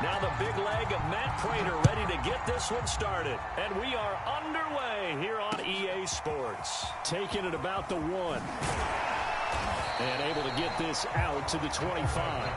Now the big leg of Matt Prater ready to get this one started. And we are underway here on EA Sports. Taking it about the 1. And able to get this out to the 25.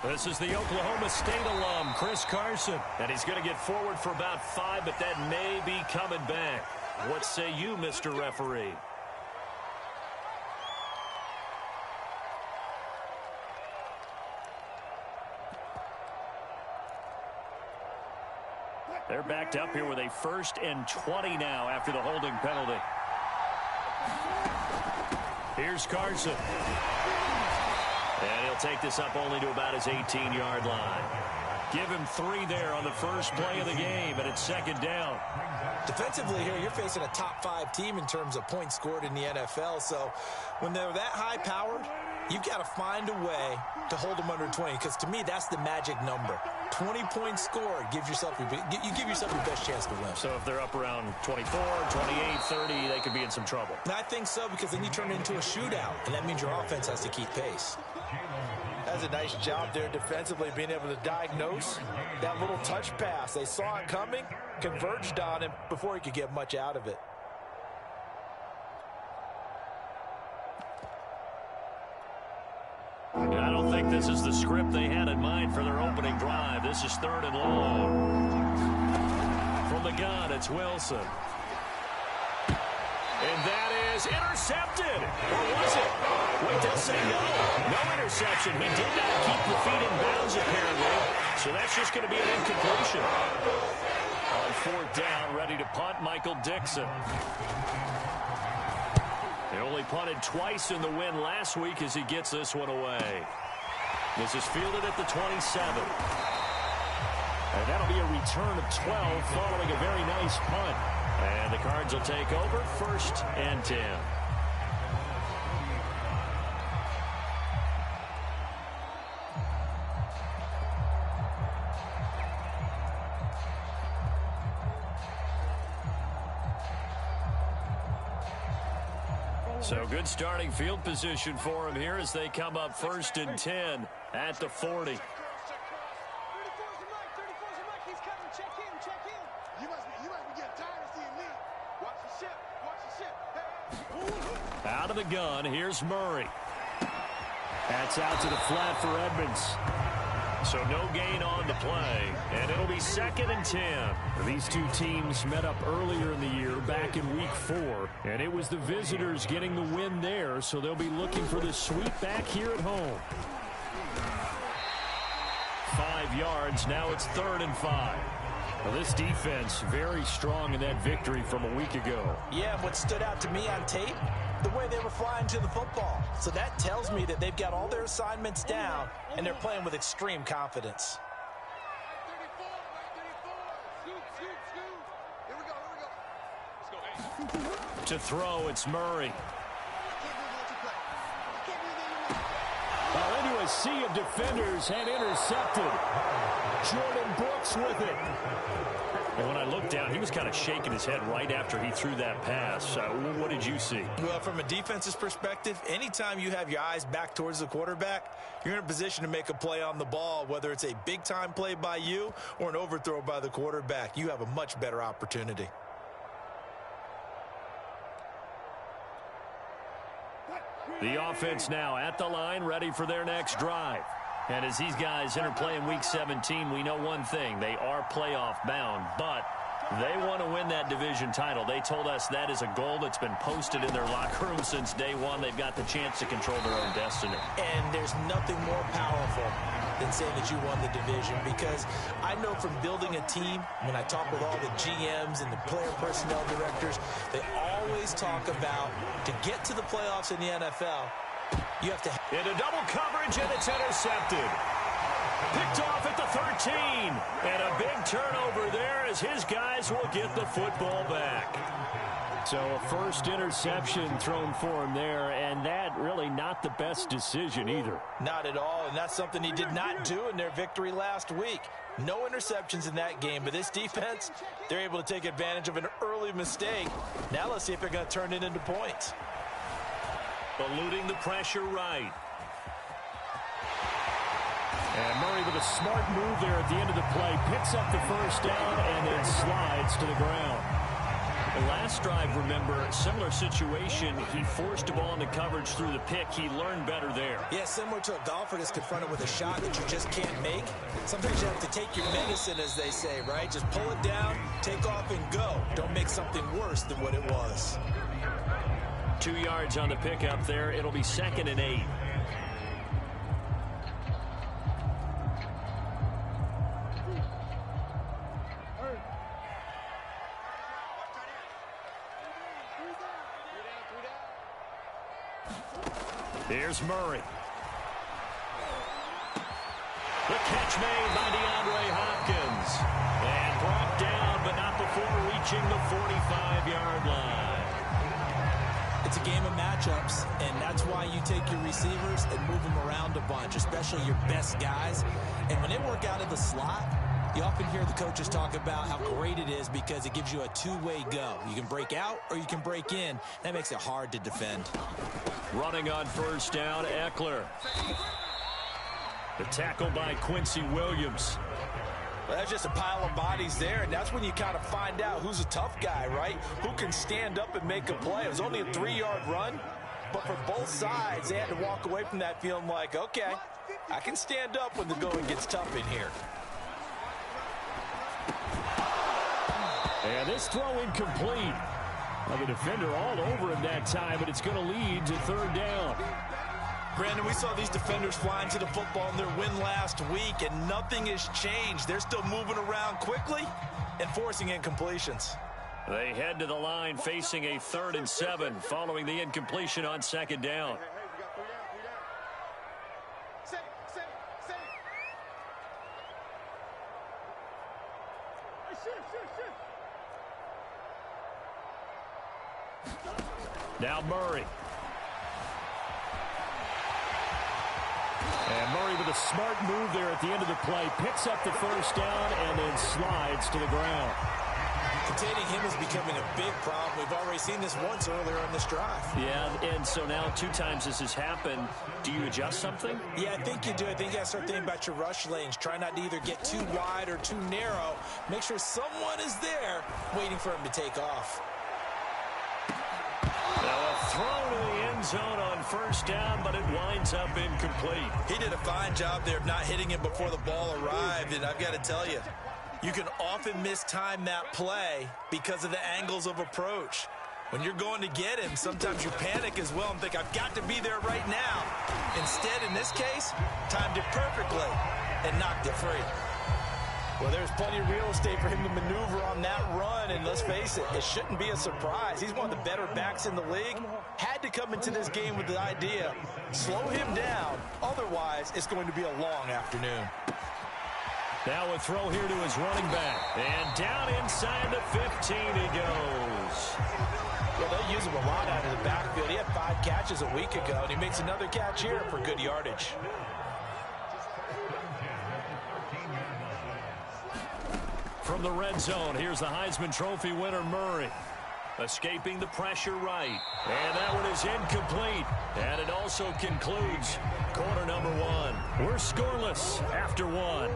This is the Oklahoma State alum, Chris Carson. And he's going to get forward for about 5, but that may be coming back. What say you, Mr. Referee? They're backed up here with a 1st and 20 now after the holding penalty. Here's Carson. And he'll take this up only to about his 18-yard line. Give him 3 there on the first play of the game, and it's 2nd down. Defensively here, you're facing a top-5 team in terms of points scored in the NFL. So when they're that high-powered, you've got to find a way to hold them under 20, because to me, that's the magic number. 20 points scored, you give yourself your best chance to win. So if they're up around 24, 28, 30, they could be in some trouble. And I think so, because then you turn it into a shootout, and that means your offense has to keep pace. That's a nice job there defensively, being able to diagnose that little touch pass. They saw it coming, converged on him before he could get much out of it. I don't think this is the script they had in mind for their opening drive. This is 3rd and long. From the gun, it's Wilson. And that is intercepted. Or was it? Wait, they'll say no. No interception. He did not keep the feet in bounds, apparently. So that's just going to be an incompletion. On 4th down, ready to punt, Michael Dixon. They only punted twice in the win last week as he gets this one away. This is fielded at the 27. And that'll be a return of 12 following a very nice punt. And the Cards will take over, 1st and 10. So good starting field position for him here as they come up 1st and 10 at the 40. Out of the gun, here's Murray. That's out to the flat for Edmonds. So no gain on the play, and it'll be 2nd and 10. These two teams met up earlier in the year, back in week 4, and it was the visitors getting the win there, so they'll be looking for the sweep back here at home. 5 yards, now it's 3rd and 5. Well, this defense very strong in that victory from a week ago. Yeah, what stood out to me on tape, the way they were flying to the football. So that tells me that they've got all their assignments down, and they're playing with extreme confidence. To throw, it's Murray. Well, into a sea of defenders and intercepted. Jordan Brooks with it. And when I looked down, he was kind of shaking his head right after he threw that pass. What did you see? Well, from a defense's perspective, anytime you have your eyes back towards the quarterback, you're in a position to make a play on the ball, whether it's a big-time play by you or an overthrow by the quarterback. You have a much better opportunity. The offense now at the line, ready for their next drive. And as these guys interplay in week 17, we know one thing. They are playoff bound, but they want to win that division title. They told us that is a goal that's been posted in their locker room since day one. They've got the chance to control their own destiny. And there's nothing more powerful than saying that you won the division, because I know from building a team, when I talk with all the GMs and the player personnel directors, they always talk about to get to the playoffs in the NFL, you have to... Into double coverage, and it's intercepted. Picked off at the 13. And a big turnover there as his guys will get the football back. So a first interception thrown for him there, and that really not the best decision either. Not at all, and that's something he did not do in their victory last week. No interceptions in that game, but this defense, they're able to take advantage of an early mistake. Now let's see if they're going to turn it into points. Eluding the pressure right. And Murray with a smart move there at the end of the play. Picks up the first down and then slides to the ground. The last drive, remember, similar situation. He forced the ball into coverage through the pick. He learned better there. Yeah, similar to a golfer that's confronted with a shot that you just can't make. Sometimes you have to take your medicine, as they say, right? Just pull it down, take off, and go. Don't make something worse than what it was. 2 yards on the pickup there. It'll be 2nd and 8. Here's Murray. The catch made by DeAndre Hopkins. And brought down, but not before reaching the 45-yard line. It's a game of matchups, and that's why you take your receivers and move them around a bunch, especially your best guys. And when they work out of the slot, you often hear the coaches talk about how great it is because it gives you a two-way go. You can break out or you can break in. That makes it hard to defend. Running on first down, Eckler. The tackle by Quincy Williams. Well, that's just a pile of bodies there, and that's when you kind of find out who's a tough guy, right? Who can stand up and make a play. It was only a 3-yard run, but for both sides, they had to walk away from that feeling like, okay, I can stand up when the going gets tough in here. And this throw incomplete. Well, the defender all over him that time, but it's going to lead to 3rd down. Brandon, we saw these defenders flying to the football in their win last week, and nothing has changed. They're still moving around quickly and forcing incompletions. They head to the line facing a 3rd and 7 following the incompletion on 2nd down. Now Murray. And Murray with a smart move there at the end of the play. Picks up the first down and then slides to the ground. Containing him is becoming a big problem. We've already seen this once earlier in this drive. Yeah, and so now 2 times this has happened. Do you adjust something? Yeah, I think you do. I think you got to start thinking about your rush lanes. Try not to either get too wide or too narrow. Make sure someone is there waiting for him to take off. Now a throw to the end zone on first down, but it winds up incomplete. He did a fine job there of not hitting him before the ball arrived, and I've got to tell you, you can often mistime that play because of the angles of approach. When you're going to get him, sometimes you panic as well and think, I've got to be there right now. Instead, in this case, timed it perfectly and knocked it free. Well, there's plenty of real estate for him to maneuver on that run, and let's face it, it shouldn't be a surprise. He's one of the better backs in the league. Had to come into this game with the idea, slow him down, otherwise it's going to be a long afternoon. Now a throw here to his running back, and down inside the 15 he goes. Well, they use him a lot out of the backfield. He had 5 catches a week ago, and he makes another catch here for good yardage. From the red zone, here's the Heisman Trophy winner, Murray. Escaping the pressure right. And that one is incomplete. And it also concludes quarter number 1. We're scoreless after 1.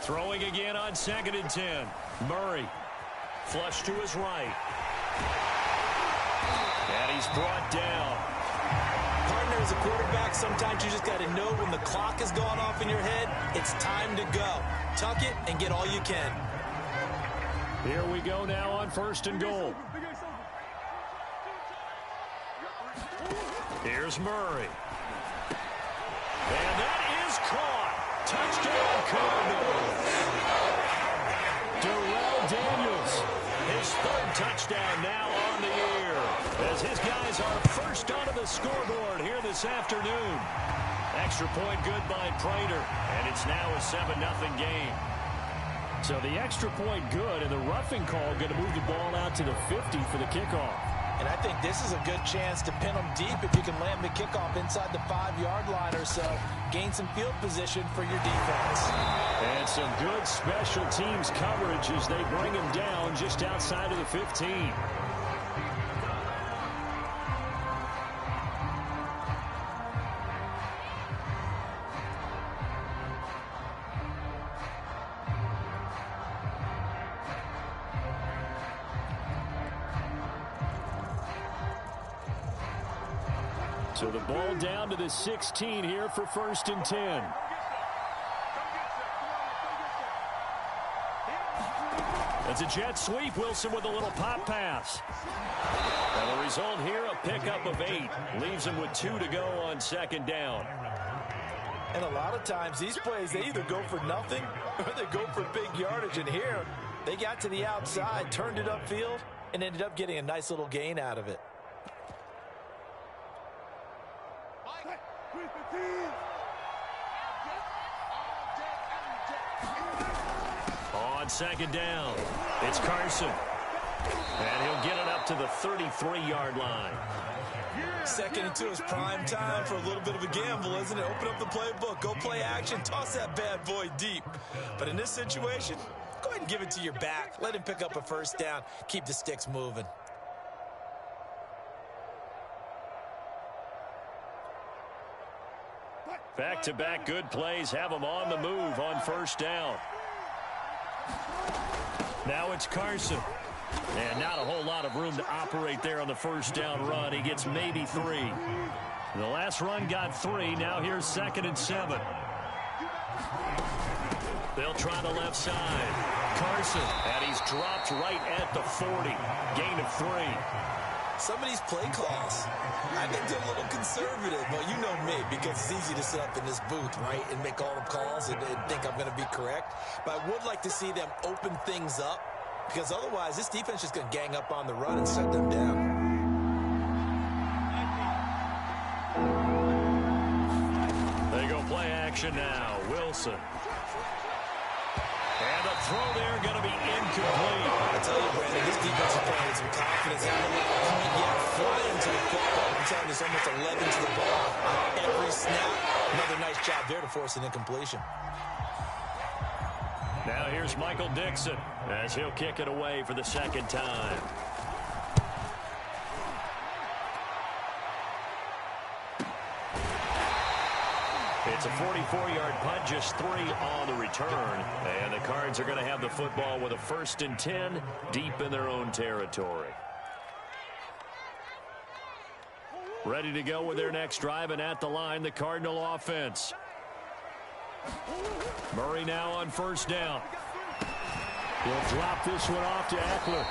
Throwing again on 2nd and 10. Murray. Flush to his right. And he's brought down. Partner, as a quarterback, sometimes you just got to know when the clock has gone off in your head, it's time to go. Tuck it and get all you can. Here we go now on 1st and goal. Here's Murray. And that is caught. Touchdown Cardinals. Darrell Daniels, his 3rd touchdown now on the year, as his guys are first onto the scoreboard here this afternoon. Extra point good by Prater, and it's now a 7-0 game. So the extra point good, and the roughing call going to move the ball out to the 50 for the kickoff. And I think this is a good chance to pin them deep if you can land the kickoff inside the 5-yard line or so. Gain some field position for your defense. And some good special teams coverage as they bring him down just outside of the 15. So the ball down to the 16 here for 1st and 10. It's a jet sweep. Wilson with a little pop pass. And the result here, a pickup of 8. Leaves him with 2 to go on 2nd down. And a lot of times these plays, they either go for nothing or they go for big yardage. And here, they got to the outside, turned it upfield, and ended up getting a nice little gain out of it. On 2nd down, it's Carson. And he'll get it up to the 33-yard line. 2nd and 2 is prime time for a little bit of a gamble, isn't it? Open up the playbook, go play action, toss that bad boy deep. But in this situation, go ahead and give it to your back. Let him pick up a 1st down. Keep the sticks moving. Back-to-back good plays have him on the move on 1st down. Now it's Carson. And not a whole lot of room to operate there on the 1st down run. He gets maybe 3. The last run got 3. Now here's 2nd and 7. They'll try the left side. Carson, and he's dropped right at the 40. Gain of 3. Some of these play calls, I think they're a little conservative. Well, you know me, because it's easy to sit up in this booth, right, and make all the calls and think I'm going to be correct. But I would like to see them open things up, because otherwise this defense is going to gang up on the run and shut them down. They go play action now. Wilson. And the throw there going to be incomplete. I tell you, Brandon, this defense is playing with some confidence. Haven't let the point yet flying to the football. I'm telling you, it's almost 11 to the ball on every snap. Another nice job there to force an incompletion. Now here's Michael Dixon as he'll kick it away for the 2nd time. It's a 44-yard punt, just 3 on the return. And the Cards are going to have the football with a 1st and 10 deep in their own territory. Ready to go with their next drive, and at the line, the Cardinal offense. Murray now on 1st down. He'll drop this one off to Eckler.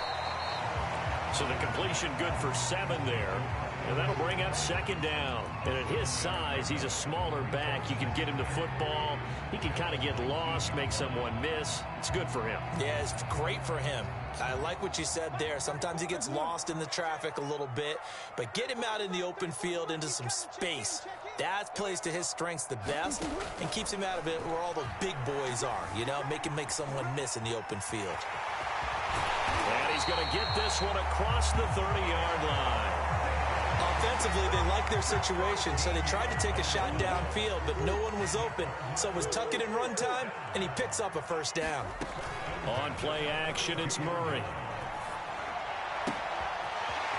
So the completion good for 7 there. And that'll bring up 2nd down. And at his size, he's a smaller back. You can get him the football. He can kind of get lost, make someone miss. It's good for him. Yeah, it's great for him. I like what you said there. Sometimes he gets lost in the traffic a little bit. But get him out in the open field into some space. That plays to his strengths the best and keeps him out of it where all the big boys are. You know, make him make someone miss in the open field. And he's going to get this one across the 30-yard line. Offensively, they like their situation, so they tried to take a shot downfield, but no one was open. So it was tuck it in run time, and he picks up a 1st down. On play action, it's Murray.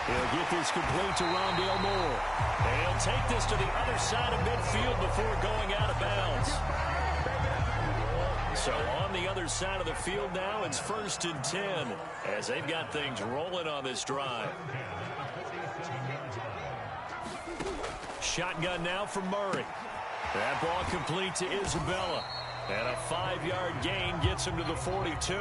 He'll get this complete to Rondale Moore. And he'll take this to the other side of midfield before going out of bounds. So on the other side of the field now, it's 1st and 10 as they've got things rolling on this drive. Shotgun now for Murray. That ball complete to Isabella. And a 5-yard gain gets him to the 42.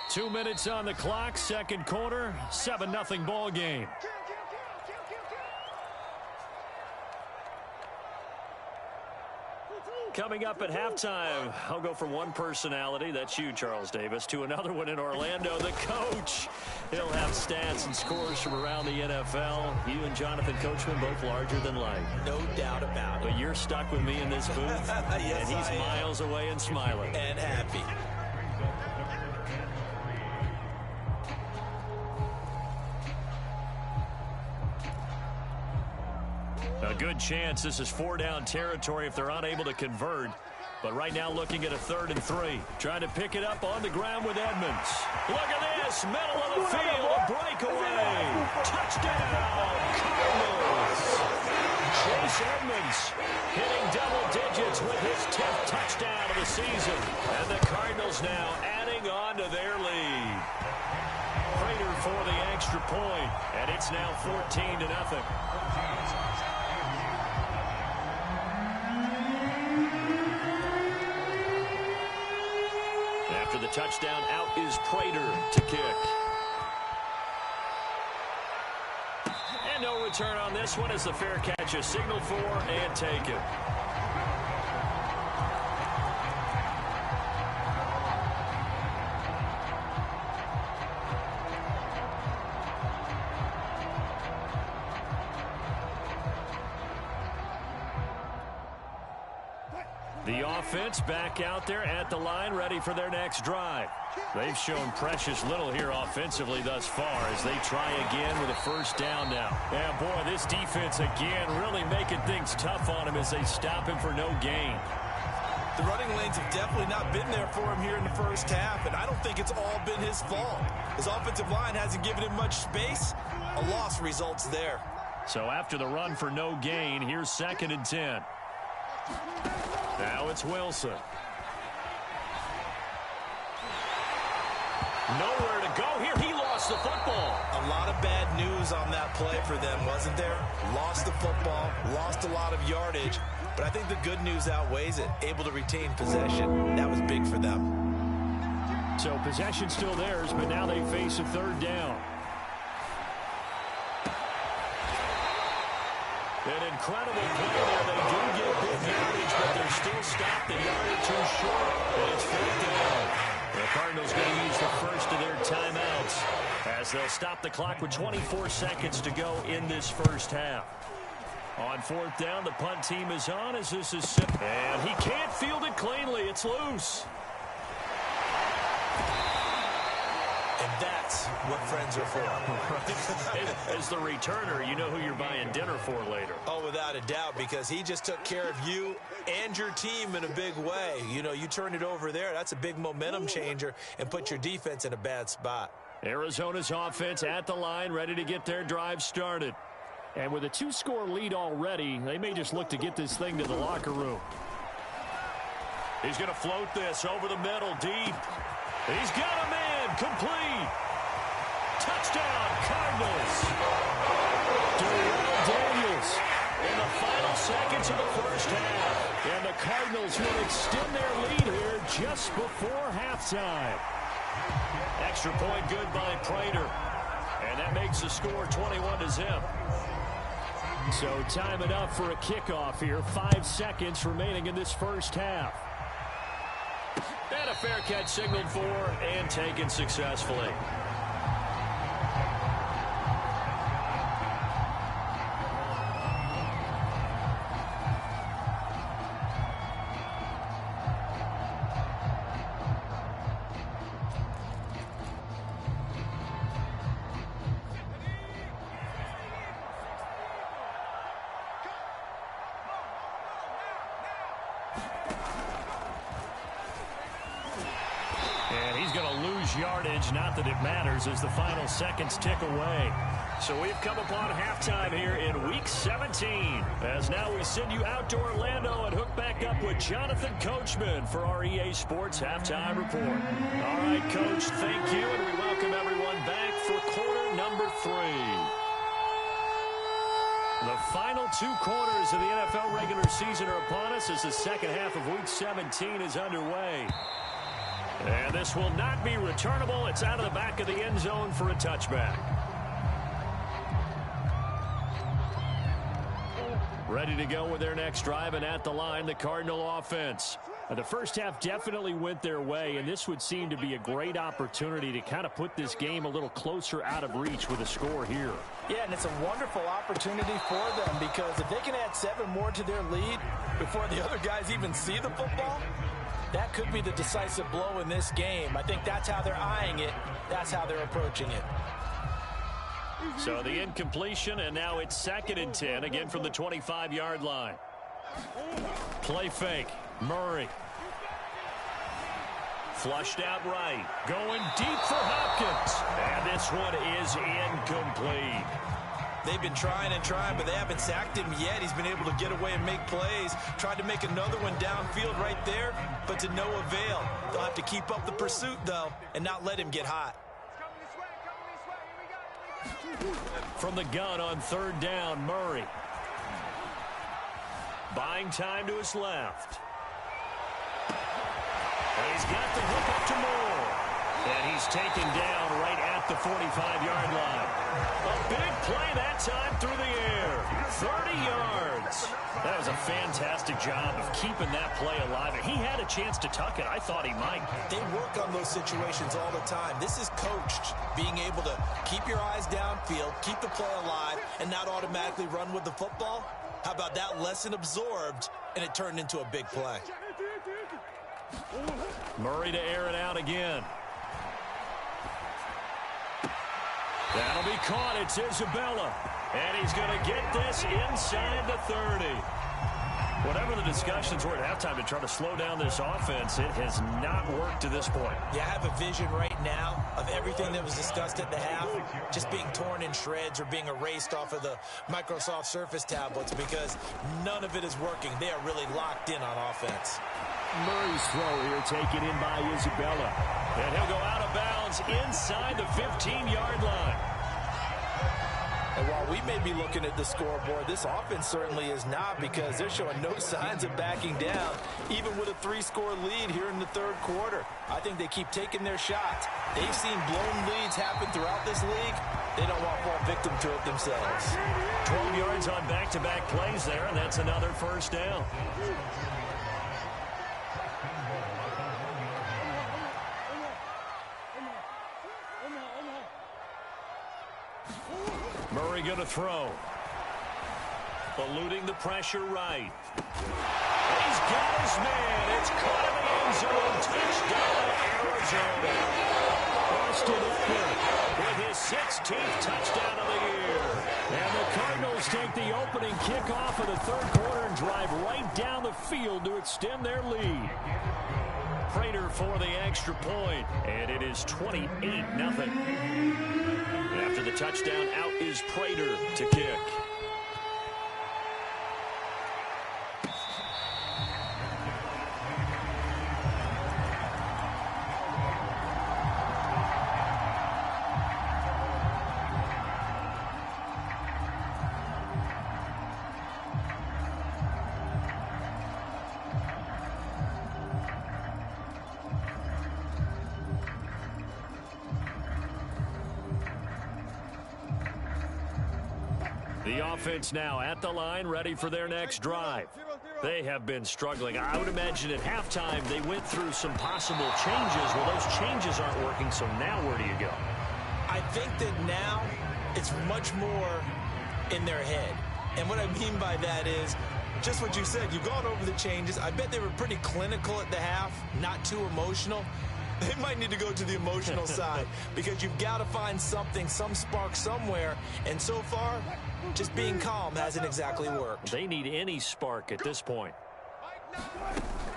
Two minutes on the clock, second quarter, 7-0 ball game. Coming up at halftime, I'll go from one personality, that's you, Charles Davis, to another one in Orlando, the coach. He'll have stats and scores from around the NFL. You and Jonathan Coachman both larger than life. No doubt about it. But you're stuck with me in this booth, yes, and he's miles away and smiling. And happy. A good chance this is 4-down territory if they're unable to convert. But right now looking at a 3rd and 3. Trying to pick it up on the ground with Edmonds. Look at this. Middle of the field. A breakaway. Touchdown. Cardinals. Chase Edmonds hitting double digits with his 10th touchdown of the season. And the Cardinals now adding on to their lead. Prater for the extra point. And it's now 14-0. After the touchdown, out is Prater to kick. And no return on this one as the fair catch is signaled for and taken. The offense back out there at the line, ready for their next drive. They've shown precious little here offensively thus far as they try again with a first down now. Yeah, boy, this defense again really making things tough on him as they stop him for no gain. The running lanes have definitely not been there for him here in the first half, and I don't think it's all been his fault. His offensive line hasn't given him much space. A loss results there. So after the run for no gain, here's 2nd and 10. Now it's Wilson. Nowhere to go here. He lost the football. A lot of bad news on that play for them, wasn't there? Lost the football, lost a lot of yardage, but I think the good news outweighs it. Able to retain possession. That was big for them. So possession still theirs, but now they face a 3rd down. An incredible play there. They do get big yardage, but they're still stopped a yard or two short. And it's 4th down. The Cardinals going to use the first of their timeouts as they'll stop the clock with 24 seconds to go in this first half. On 4th down, the punt team is on as this is set. And he can't field it cleanly. It's loose. And that's what friends are for. As the returner, you know who you're buying dinner for later. Oh, without a doubt, because he just took care of you and your team in a big way. You know, you turn it over there. That's a big momentum changer and put your defense in a bad spot. Arizona's offense at the line, ready to get their drive started. And with a 2-score lead already, they may just look to get this thing to the locker room. He's going to float this over the middle, deep. He's got him in, complete. Touchdown, Cardinals. Darrell Daniels in the final seconds of the first half. And the Cardinals will extend their lead here just before halftime. Extra point good by Prater. And that makes the score 21-0. So time enough for a kickoff here. 5 seconds remaining in this first half. And a fair catch signaled for and taken successfully. And he's going to lose yardage, not that it matters, as the final seconds tick away. So we've come upon halftime here in Week 17. As now we send you out to Orlando and hook back up with Jonathan Coachman for our EA Sports Halftime Report. All right, Coach, thank you, and we welcome everyone back for quarter number 3. The final 2 quarters of the NFL regular season are upon us as the second half of Week 17 is underway. And this will not be returnable. It's out of the back of the end zone for a touchback. Ready to go with their next drive, and at the line, the Cardinal offense. The first half definitely went their way, and this would seem to be a great opportunity to kind of put this game a little closer out of reach with a score here. Yeah, and it's a wonderful opportunity for them because if they can add 7 more to their lead before the other guys even see the football, that could be the decisive blow in this game. I think that's how they're eyeing it. That's how they're approaching it. So the incompletion, and now it's 2nd and 10, again from the 25-yard line. Play fake. Murray. Flushed out right. Going deep for Hopkins. And this one is incomplete. They've been trying and trying, but they haven't sacked him yet. He's been able to get away and make plays. Tried to make another one downfield right there, but to no avail. They'll have to keep up the pursuit, though, and not let him get hot. From the gun on 3rd down, Murray. Buying time to his left. And he's got the hook up to Moore. And he's taken down right at the 45-yard line. A big play that time through the air. 30 yards. That was a fantastic job of keeping that play alive. He had a chance to tuck it. I thought he might. They work on those situations all the time. This is coached, being able to keep your eyes downfield, keep the play alive, and not automatically run with the football. How about that lesson absorbed, and it turned into a big play. Murray to air it out again. That'll be caught. It's Isabella. And he's going to get this inside the 30. Whatever the discussions were at halftime to try to slow down this offense, it has not worked to this point. Yeah, I have a vision right now of everything that was discussed at the half just being torn in shreds or being erased off of the Microsoft Surface tablets because none of it is working. They are really locked in on offense. Murray's throw here taken in by Isabella. And he'll go out of bounds inside the 15-yard line. And while we may be looking at the scoreboard, this offense certainly is not because they're showing no signs of backing down, even with a 3-score lead here in the 3rd quarter. I think they keep taking their shots. They've seen blown leads happen throughout this league. They don't want to fall victim to it themselves. 12 yards on back-to-back plays there, and that's another 1st down. Murray going to throw. Eluding the pressure right. He's got his man. It's caught in the end zone. Touchdown, Arizona. Austin Eckler with his 16th touchdown of the year. And the Cardinals take the opening kickoff of the 3rd quarter and drive right down the field to extend their lead. Prater for the extra point, and it is 28-0. After the touchdown, out is Prater to kick. The offense now at the line, ready for their next drive. They have been struggling. I would imagine at halftime they went through some possible changes. Well, those changes aren't working, so now where do you go? I think that now it's much more in their head. And what I mean by that is just what you said. You've gone over the changes. I bet they were pretty clinical at the half, not too emotional. They might need to go to the emotional side because you've got to find something, some spark somewhere. And so far, just being calm hasn't exactly worked. They need any spark at this point.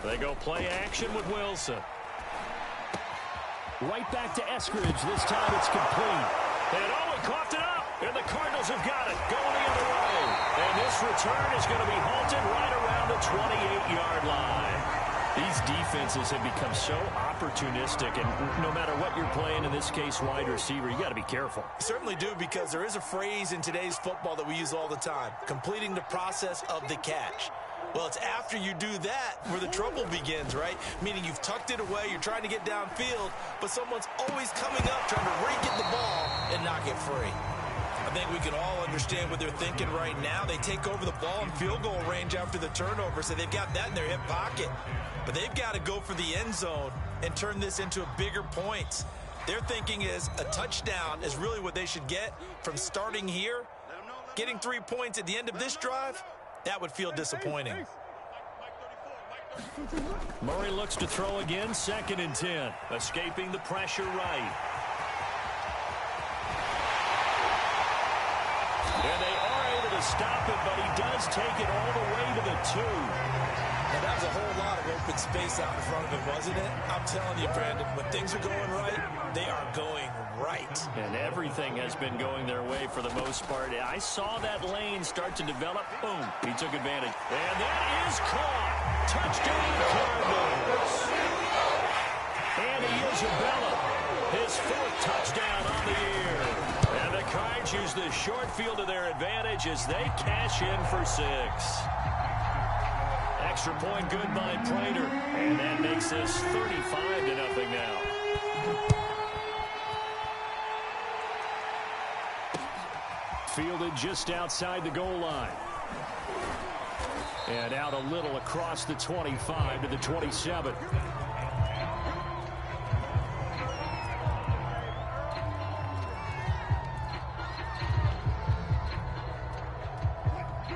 They go play action with Wilson. Right back to Eskridge. This time it's complete. And he coughed it up. And the Cardinals have got it. Going the other way. And this return is going to be halted right around the 28-yard line. These defenses have become so opportunistic, and no matter what you're playing, in this case wide receiver, you got to be careful. You certainly do, because there is a phrase in today's football that we use all the time: completing the process of the catch. Well, it's after you do that where the trouble begins, right? Meaning you've tucked it away, you're trying to get downfield, but someone's always coming up trying to rake at the ball and knock it free. I think we can all understand what they're thinking right now. They take over the ball in field goal range after the turnover, so they've got that in their hip pocket. But they've got to go for the end zone and turn this into a bigger point. Their thinking is a touchdown is really what they should get from starting here. Getting 3 points at the end of this drive, that would feel disappointing. Murray looks to throw again, 2nd and 10. Escaping the pressure right. And they are able to stop it, but he does take it all the way to the 2. Now, that was a whole lot of open space out in front of him, wasn't it? I'm telling you, Brandon, when things are going right, they are going right. And everything has been going their way for the most part. I saw that lane start to develop. Boom. He took advantage. And that is caught. Touchdown, Cardinals. And Isabella, his 4th touchdown on the year. And the Cards use the short field to their advantage as they cash in for 6. Extra point good by Prater. And that makes this 35-0 now. Fielded just outside the goal line. And out a little across the 25 to the 27.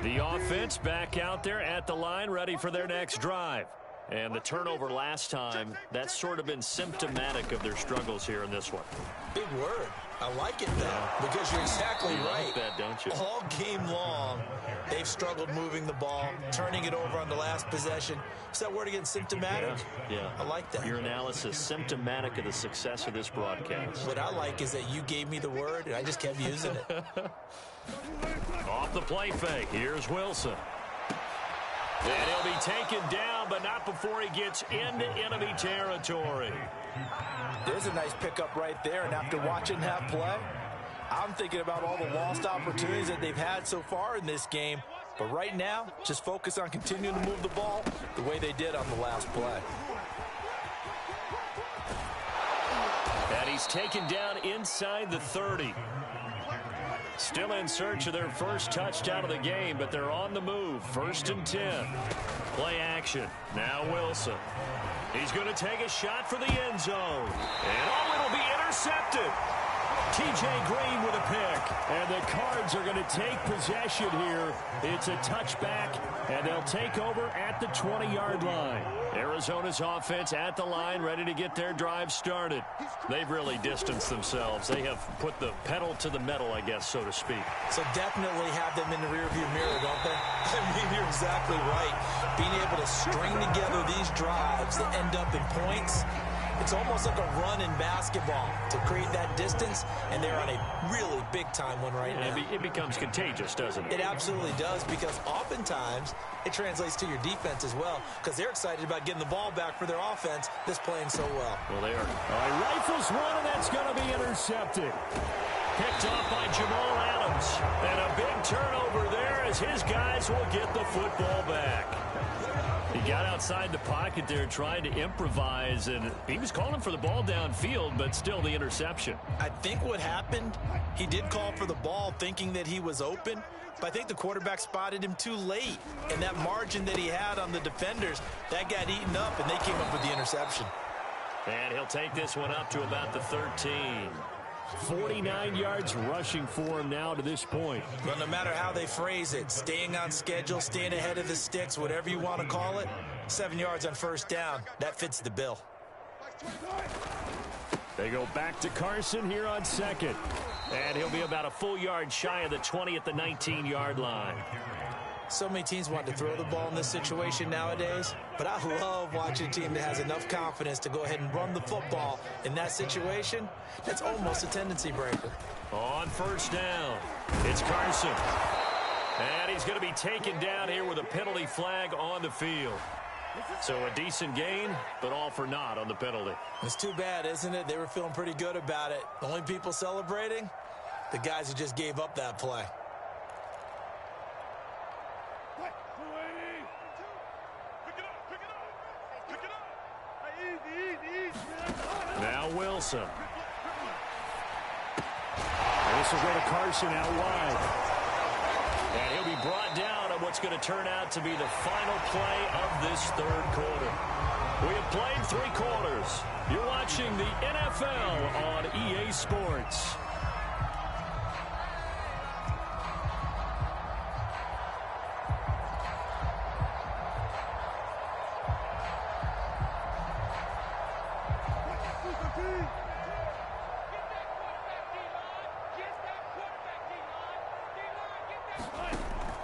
The offense back out there at the line, ready for their next drive. And the turnover last time, that's sort of been symptomatic of their struggles here in this one. Big word. I like it, though, because you're exactly right. Like that, don't you? All game long, they've struggled moving the ball, turning it over on the last possession. Is that word again, symptomatic? Yeah. I like that. Your analysis, symptomatic of the success of this broadcast. What I like is that you gave me the word, and I just kept using it. Off the play fake, here's Wilson. And he'll be taken down, but not before he gets into enemy territory. There's a nice pickup right there, and after watching that play, I'm thinking about all the lost opportunities that they've had so far in this game. But right now, just focus on continuing to move the ball the way they did on the last play. And he's taken down inside the 30. Still in search of their first touchdown of the game, but they're on the move. 1st and 10. Play action. Now Wilson. He's going to take a shot for the end zone. And it'll be intercepted. T.J. Green with a pick. And the Cards are going to take possession here. It's a touchback, and they'll take over at the 20-yard line. Arizona's offense at the line, ready to get their drive started. They've really distanced themselves. They have put the pedal to the metal, I guess, so to speak. So definitely have them in the rearview mirror, don't they? I mean, you're exactly right. Being able to string together these drives that end up in points, it's almost like a run in basketball to create that distance, and they're on a really big-time one right now. It becomes contagious, doesn't it? It absolutely does, because oftentimes it translates to your defense as well, because they're excited about getting the ball back for their offense that's playing so well. Well, they are. All right, rifles one, and that's going to be intercepted. Picked off by Jamal Adams. And a big turnover there as his guys will get the football back. He got outside the pocket there trying to improvise, and he was calling for the ball downfield, but still the interception. I think what happened, he did call for the ball thinking that he was open, but I think the quarterback spotted him too late. And that margin that he had on the defenders, that got eaten up, and they came up with the interception. And he'll take this one up to about the 13. 49 yards rushing for him now to this point. But no matter how they phrase it, staying on schedule, staying ahead of the sticks, whatever you want to call it, 7 yards on first down, that fits the bill. They go back to Carson here on second. And he'll be about a full yard shy of the 20 at the 19-yard line. So many teams want to throw the ball in this situation nowadays, but I love watching a team that has enough confidence to go ahead and run the football in that situation. That's almost a tendency breaker. On first down, it's Carson. And he's going to be taken down here with a penalty flag on the field. So a decent gain, but all for naught on the penalty. It's too bad, isn't it? They were feeling pretty good about it. The only people celebrating, the guys who just gave up that play. Now Wilson. This will go to Carson out wide. And he'll be brought down on what's going to turn out to be the final play of this third quarter. We have played 3 quarters. You're watching the NFL on EA Sports.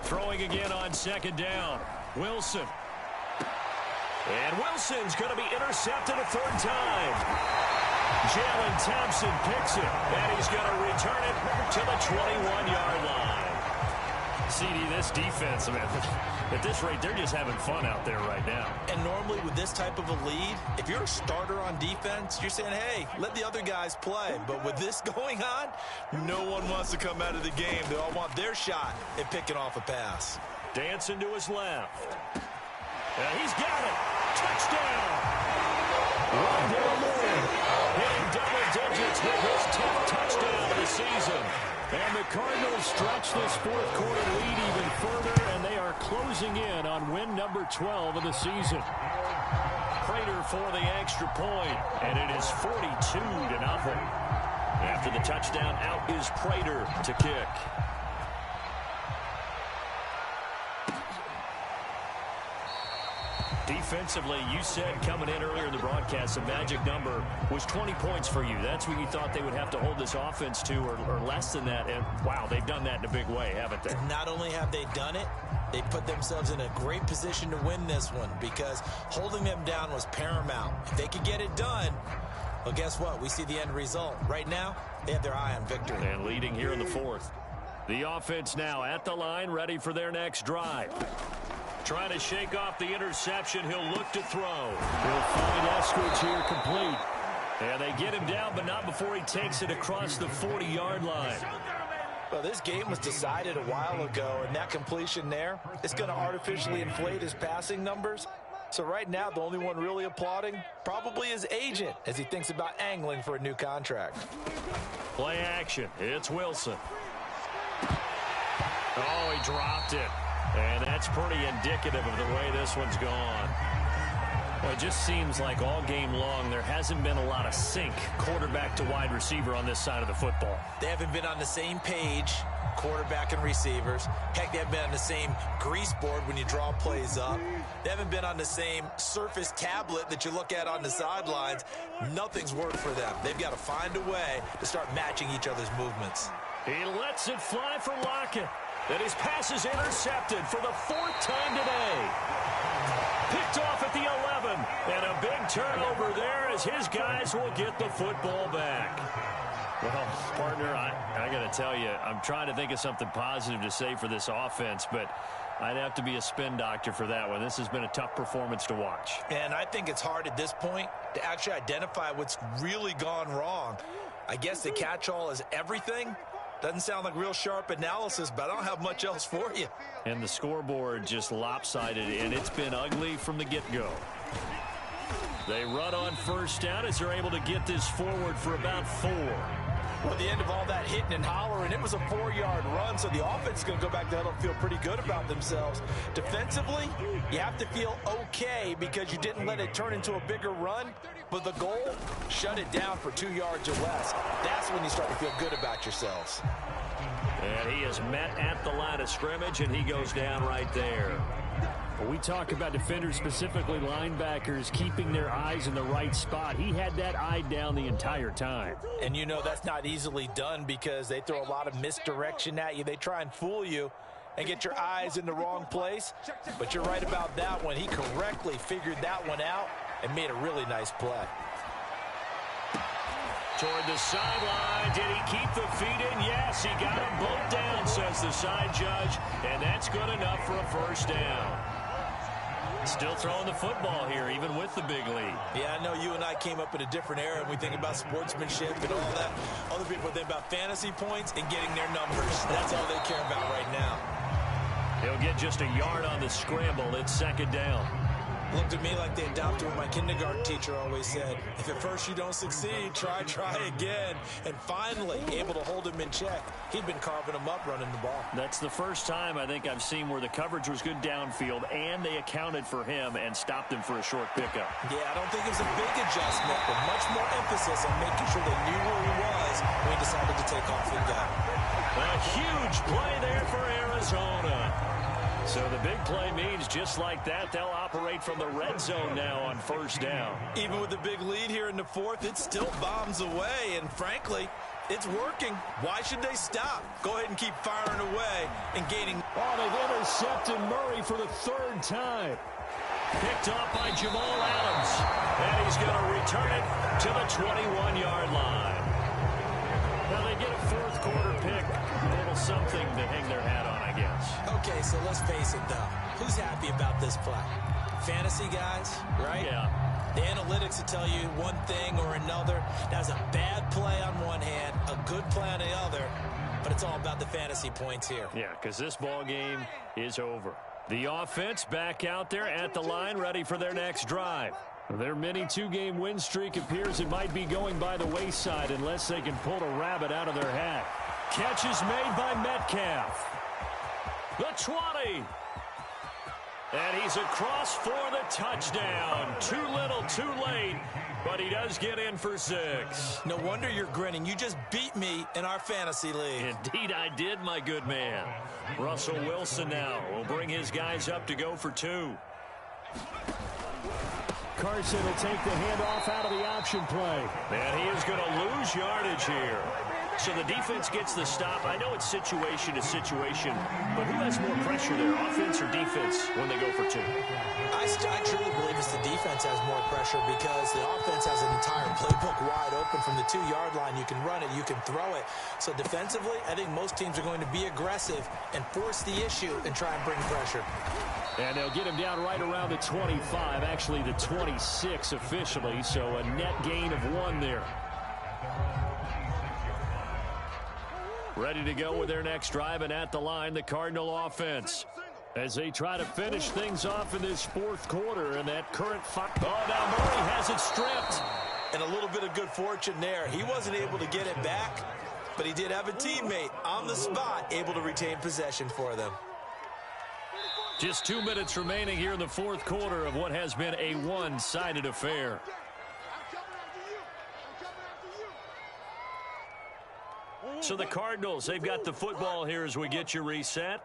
Throwing again on second down. Wilson. And Wilson's going to be intercepted a third time. Jalen Thompson picks it, and he's going to return it to the 21-yard line. CD, this defense, man, at this rate, they're just having fun out there right now. And normally with this type of a lead, if you're a starter on defense, you're saying, hey, let the other guys play. But with this going on, no one wants to come out of the game. They all want their shot at picking off a pass. Dancing to his left. And he's got it. Touchdown. Rondale Moore hitting double digits with his 10th touchdown of the season. And the Cardinals stretch this fourth quarter lead even further, and they are closing in on win number 12 of the season. Prater for the extra point, and it is 42-0. After the touchdown, out is Prater to kick. Defensively, you said coming in earlier in the broadcast, the magic number was 20 points for you. That's what you thought they would have to hold this offense to, or less than that. And, wow, they've done that in a big way, haven't they? Not only have they done it, they put themselves in a great position to win this one because holding them down was paramount. If they could get it done, well, guess what? We see the end result. Right now, they have their eye on victory. And leading here in the fourth. The offense now at the line, ready for their next drive. Trying to shake off the interception. He'll look to throw. He'll find Eskridge here complete. And they get him down, but not before he takes it across the 40-yard line. Well, this game was decided a while ago, and that completion there, it's going to artificially inflate his passing numbers. So right now, the only one really applauding probably his agent as he thinks about angling for a new contract. Play action. It's Wilson. Oh, he dropped it. And that's pretty indicative of the way this one's gone. Well, it just seems like all game long there hasn't been a lot of sync quarterback to wide receiver on this side of the football. They haven't been on the same page, quarterback and receivers. Heck, they haven't been on the same grease board when you draw plays up. They haven't been on the same surface tablet that you look at on the sidelines. Nothing's worked for them. They've got to find a way to start matching each other's movements. He lets it fly for Lockett. And his pass is intercepted for the 4th time today. Picked off at the 11. And a big turnover there as his guys will get the football back. Well, partner, I got to tell you, I'm trying to think of something positive to say for this offense, but I'd have to be a spin doctor for that one. This has been a tough performance to watch. And I think it's hard at this point to actually identify what's really gone wrong. I guess the catch-all is everything. Doesn't sound like real sharp analysis, but I don't have much else for you. And the scoreboard just lopsided, and it's been ugly from the get-go. They run on first down as they're able to get this forward for about 4. Well, at the end of all that hitting and hollering, it was a 4-yard run, so the offense is going to go back to huddle and feel pretty good about themselves. Defensively, you have to feel okay because you didn't let it turn into a bigger run, but the goal, shut it down for 2 yards or less. That's when you start to feel good about yourselves. And he is met at the line of scrimmage, and he goes down right there. When we talk about defenders, specifically linebackers, keeping their eyes in the right spot, he had that eye down the entire time. And you know that's not easily done because they throw a lot of misdirection at you. They try and fool you and get your eyes in the wrong place. But you're right about that one. He correctly figured that one out and made a really nice play. Toward the sideline, did he keep the feet in? Yes, he got them both down, says the side judge, and that's good enough for a first down. Still throwing the football here, even with the big lead. Yeah, I know you and I came up in a different era, and we think about sportsmanship and all that. Other people think about fantasy points and getting their numbers. That's all they care about right now. He'll get just a yard on the scramble. It's second down. Looked at me like they adopted what my kindergarten teacher always said. If at first you don't succeed, try again. And finally, able to hold him in check. He'd been carving him up running the ball. That's the first time I think I've seen where the coverage was good downfield, and they accounted for him and stopped him for a short pickup. Yeah, I don't think it was a big adjustment, but much more emphasis on making sure they knew where he was when he decided to take off and go. A huge play there for Arizona. So the big play means just like that, they'll operate from the red zone now on first down. Even with the big lead here in the fourth, it still bombs away, and frankly, it's working. Why should they stop? Go ahead and keep firing away and gaining. Oh, they've intercepted Murray for the third time. Picked off by Jamal Adams, and he's going to return it to the 21-yard line. Now they get a fourth quarter pick. A little something to hang their hat on, I guess. Okay, so let's face it, though. Who's happy about this play? Fantasy guys, right? Yeah. The analytics will tell you one thing or another. That's a bad play on one hand, a good play on the other, but it's all about the fantasy points here. Yeah, because this ball game is over. The offense back out there at the line, ready for their next drive. Their mini two-game win streak appears it might be going by the wayside unless they can pull a rabbit out of their hat. Catch is made by Metcalf. The 20. And he's across for the touchdown. Too little, too late, but he does get in for 6. No wonder you're grinning. You just beat me in our fantasy league. Indeed I did, my good man. Russell Wilson now will bring his guys up to go for 2. Carson will take the handoff out of the option play. And he is going to lose yardage here. So the defense gets the stop. I know it's situation to situation, but who has more pressure there, offense or defense, when they go for 2? I truly believe it's the defense has more pressure because the offense has an entire playbook wide open from the 2-yard line. You can run it, you can throw it. So defensively, I think most teams are going to be aggressive and force the issue and try and bring pressure. And they'll get him down right around the 25, actually the 26 officially, so a net gain of 1 there. Ready to go with their next drive, and at the line, the Cardinal offense. As they try to finish things off in this fourth quarter, and that current Oh, now Murray has it stripped. And a little bit of good fortune there. He wasn't able to get it back, but he did have a teammate on the spot able to retain possession for them. Just 2 minutes remaining here in the fourth quarter of what has been a one-sided affair. So the Cardinals, they've got the football here as we get you reset.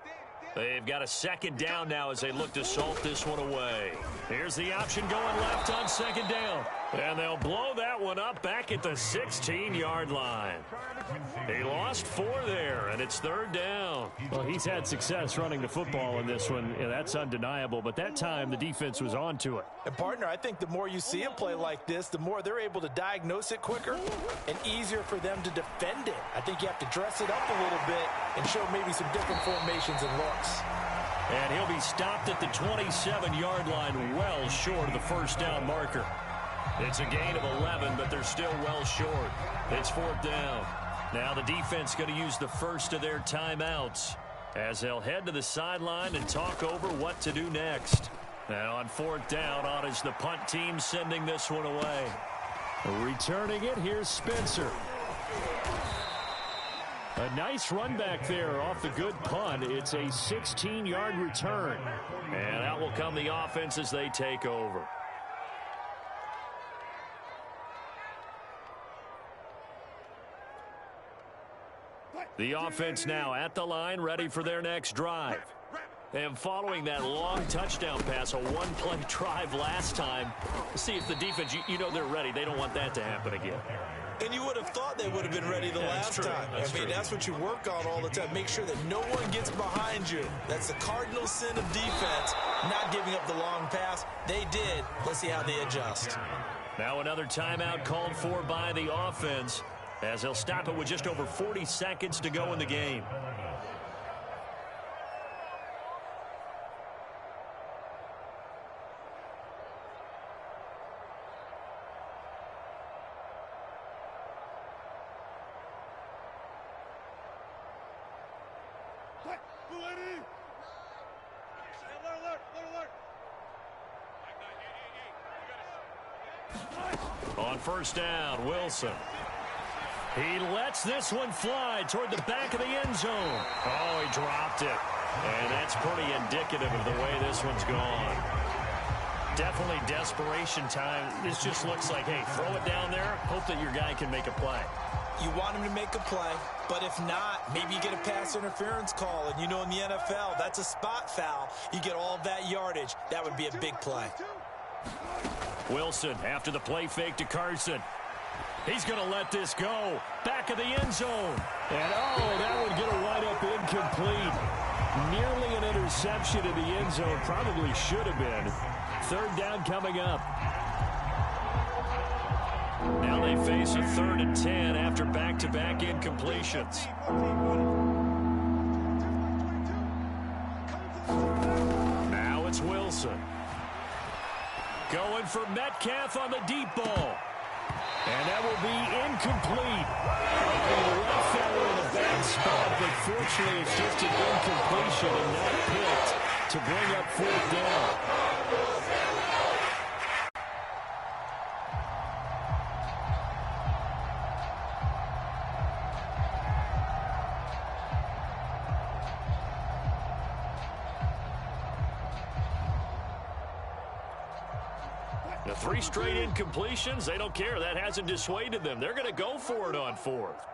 They've got a second down now as they look to salt this one away. Here's the option going left on second down. And they'll blow that one up back at the 16-yard line. He lost 4 there, and it's third down. Well, he's had success running the football in this one. Yeah, that's undeniable, but that time the defense was on to it. And, partner, I think the more you see him play like this, the more they're able to diagnose it quicker and easier for them to defend it. I think you have to dress it up a little bit and show maybe some different formations and looks. And he'll be stopped at the 27-yard line, well short of the first down marker. It's a gain of 11, but they're still well short. It's fourth down. Now the defense going to use the first of their timeouts as they'll head to the sideline and talk over what to do next. Now on fourth down, on is the punt team sending this one away. Returning it, here's Spencer. A nice run back there off the good punt. It's a 16-yard return. And out will come the offense as they take over. The offense now at the line, ready for their next drive. And following that long touchdown pass, a one-play drive last time, see if the defense, you know they're ready. They don't want that to happen again. And you would have thought they would have been ready the last time. I mean, that's what you work on all the time. Make sure that no one gets behind you. That's the cardinal sin of defense, not giving up the long pass. They did. Let's see how they adjust. Now another timeout called for by the offense, as they'll stop it with just over 40 seconds to go in the game. On first down, Wilson. He lets this one fly toward the back of the end zone. Oh, he dropped it. And that's pretty indicative of the way this one's gone. Definitely desperation time. This just looks like, hey, throw it down there, hope that your guy can make a play. You want him to make a play, but if not, maybe you get a pass interference call. And you know in the NFL, that's a spot foul. You get all of that yardage. That would be a big play. Wilson after the play fake to Carson. He's going to let this go. Back of the end zone. And, oh, that would get a wide-up incomplete. Nearly an interception in the end zone. Probably should have been. Third down coming up. Now they face a 3rd and 10 after back-to-back incompletions. Now it's Wilson. Going for Metcalf on the deep ball. And that will be incomplete. The left fella in a bad spot, but fortunately it's just an incompletion and not picked to bring up 4th down. The 3 straight incompletions, they don't care. That hasn't dissuaded them. They're going to go for it on 4th.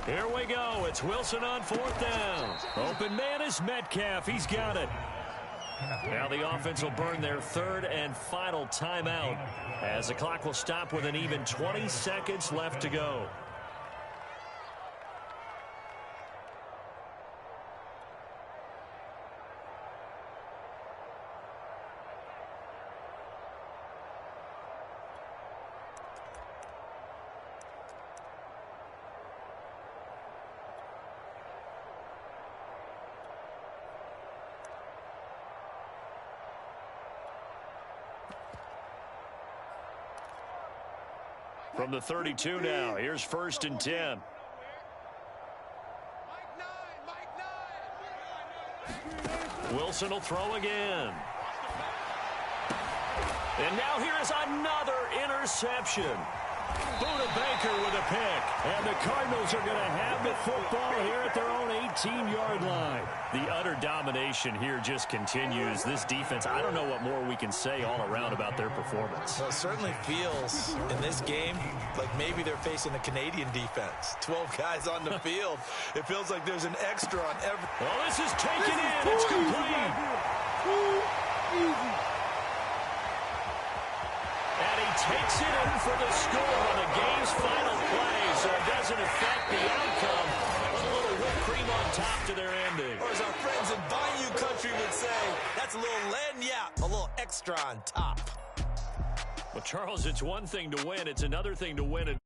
Here we go. It's Wilson on 4th down. Open man is Metcalf. He's got it. Now the offense will burn their 3rd and final timeout as the clock will stop with an even 20 seconds left to go. From the 32 now, here's 1st and 10. Wilson will throw again. And now here is another interception. Buda Baker with a pick. And the Cardinals are going to have the football here at their own 18-yard line. The utter domination here just continues. This defense, I don't know what more we can say all around about their performance. Well, it certainly feels in this game like maybe they're facing a Canadian defense. 12 guys on the field. It feels like there's an extra on every... Well, this is taken in. It's complete. And he takes it in for the score on the game's final play, so it doesn't affect the outcome. A little whipped cream on top to their ending. Or as our friends in Bayou Country would say, that's a little lagniappe, a little extra on top. Well, Charles, it's one thing to win. It's another thing to win it.